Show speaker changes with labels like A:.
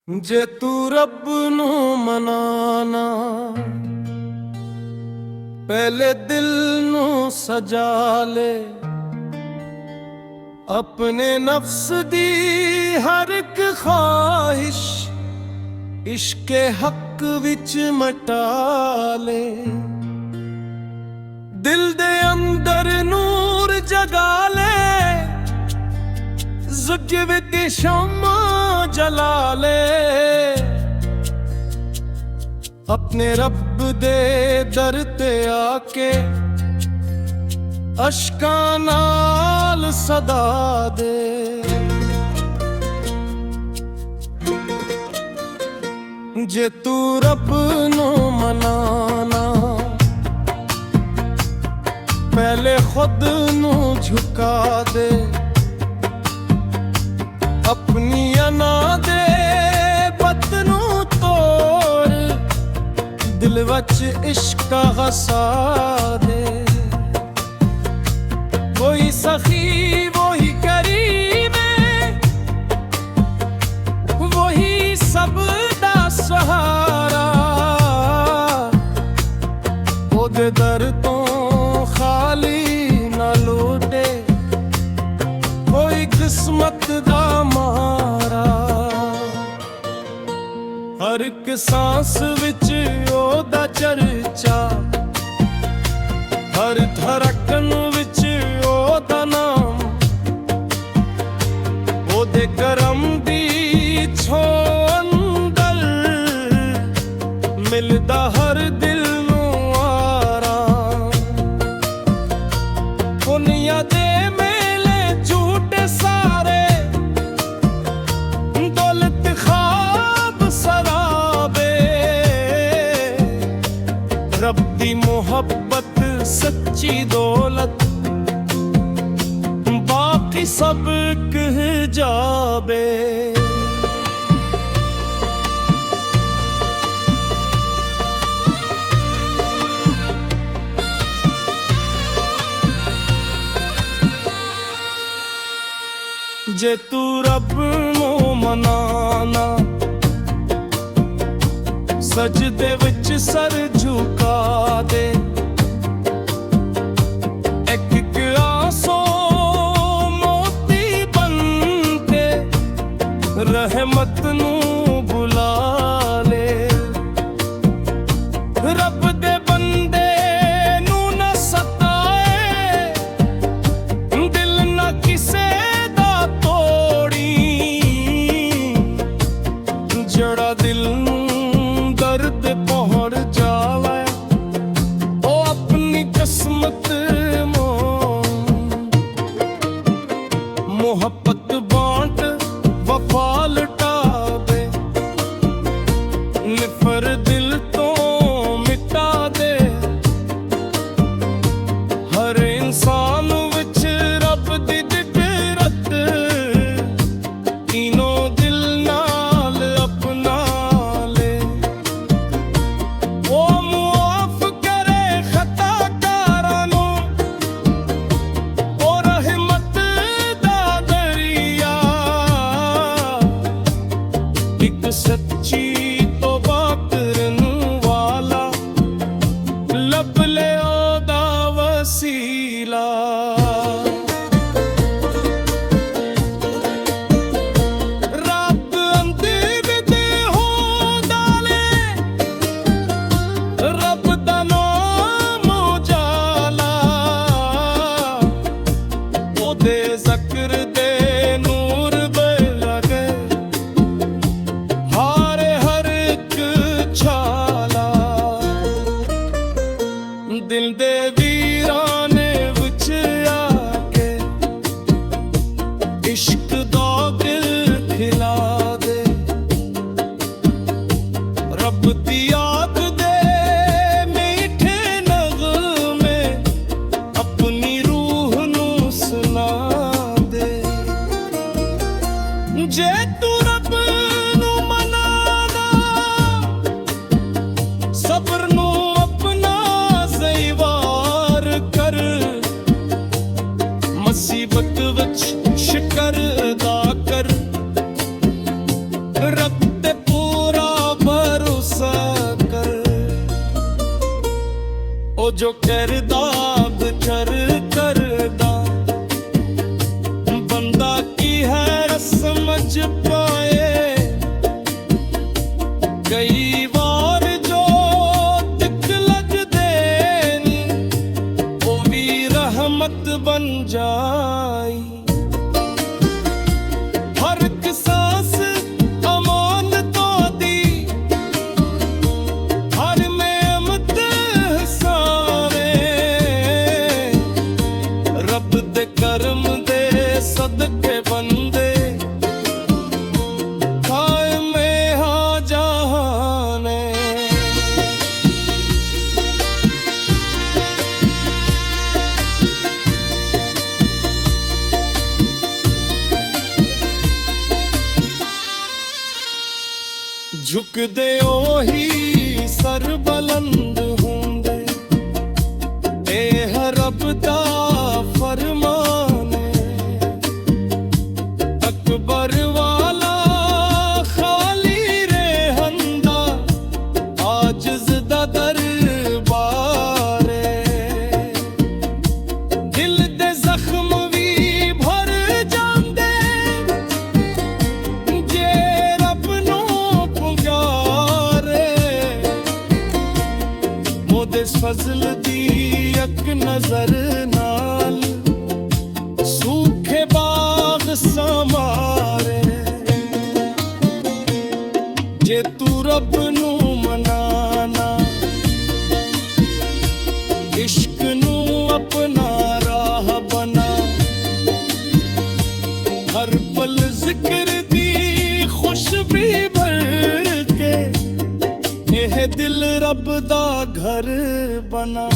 A: जे तू रब नू मनाना पहले दिल नू सजा ले, अपने नफ्स दी हर एक ख्वाहिश इश्के हक विच मटा ले। दिल दे अंदर नूर जगा ले, ज़ुज्ब की शम्मा जला ले। अपने रब दे दर ते आके अश्कां नाल सदा दे। जे तू रब नू मनाना पहले खुद नू झुका दे, अपनी अना दे बतनू तोड़, दिल वच इश्क हसा दे। वही सखी वही करीम वही सब दा सहारा, ओदे दर तो खाली ना लौटे कोई किस्मत दा मारा। हर एक सांस विच ओदा चर्चा, हर धड़कन विच ओदा नाम, ओदे करम दी छो अंदर मिलदा हर दिल नू आराम। दुनिया दे मेले झूठे सारे, दौलत ख्वाब सराबे, रब दी मोहब्बत सच्ची दौलत, बाकी सब कह जाबे। जे तू रब नू मनाना सजदे विच सर झुका दे, एक एक आंसू मोती बन के रहमत नू बुला ले। रब दे बंदे नू न सताए, दिल न किसे दा तोड़ी, जड़ा दिल नू दर्द पहुंच जावे ओ अपनी किस्मत मोहब्बत बांट वफा लुटावे, निफर दिल तो मिटा दे। हर इंसान विच रब दी फितरत, तीनों दिल नाल अपना ले। ओ मुआफ करे खताकारां नू, ओ रहमत दा दरिया, एक सच्ची तौबा करन वाला लब ले ओदा वसीला। रात अंदर दे हो डाले, रब दा नाम उजाला, ओदे ज़िक्र दे नूर लगे, हारे ਜੋ ਕਰਦਾ ਵਿਚਰ ਕਰਦਾ ਬੰਦਾ ਕੀ ਹੈ ਸਮਝ ਪਾਏ। ਕਈ ਵਾਰ ਜੋ ਤਿੱਖ ਲੱਗਦੇ ਨੀ ਉਹ ਵੀ ਰਹਿਮਤ ਬਣ ਜਾਈ। ਹਰ ਇੱਕ ਸਾਂਸ ਅਮਾਨਤਾਂ ਦੀ ਹਰ ਮਿਹਨਤ ਹਿਸਾਵੇ ਰੱਬ ਦੇ ਕਰਮ ਦੇ ਸਦਕੇ ਬੰਦੇ ਕਾਇਮੇ ਹਾਂ ਜਹਾਨੇ। ਝੁਕਦੇ ਉਹੀ ਸਰ ਬੁਲੰਦ ਹੁੰਦੇ ਇਹ ਰੱਬ ਦਾ ਫਰਮਾਨ ਹੈ। ਅਕਬਰ ਵਾਲਾ ਖਾਲੀ ਰਹਿੰਦਾ ਆਜਜ਼ ਦਾ ਦਰਬਾਰ ਹੈ। ਦਿਲ ਦੇ ਜ਼ਖਮ ਵੀ ਭਰ ਜਾਂਦੇ ਜੇ ਰੱਬ ਨੂੰ ਪੁਕਾਰੇ। ਉਹਦੇ ਫਜ਼ਲ ਦੀ ਇੱਕ ਨਜ਼ਰ ਨਾਲ ਸੂਖੇ ਬਾਗ ਸੰਵਾਰੇ। ਜੇ ਤੂੰ ਰੱਬ ਨੂੰ ਮਨਾਨਾ ਇਸ਼ਕ ਨੂੰ ਆਪਣਾ ਰਾਹ ਬਣਾ। ਹਰ ਪਲ ਜ਼ਿਕਰ ਦੀ ਖੁਸ਼ਬੂ ਭਰ ਕੇ ਇਹ ਦਿਲ ਰੱਬ ਦਾ ਘਰ ਬਣਾ।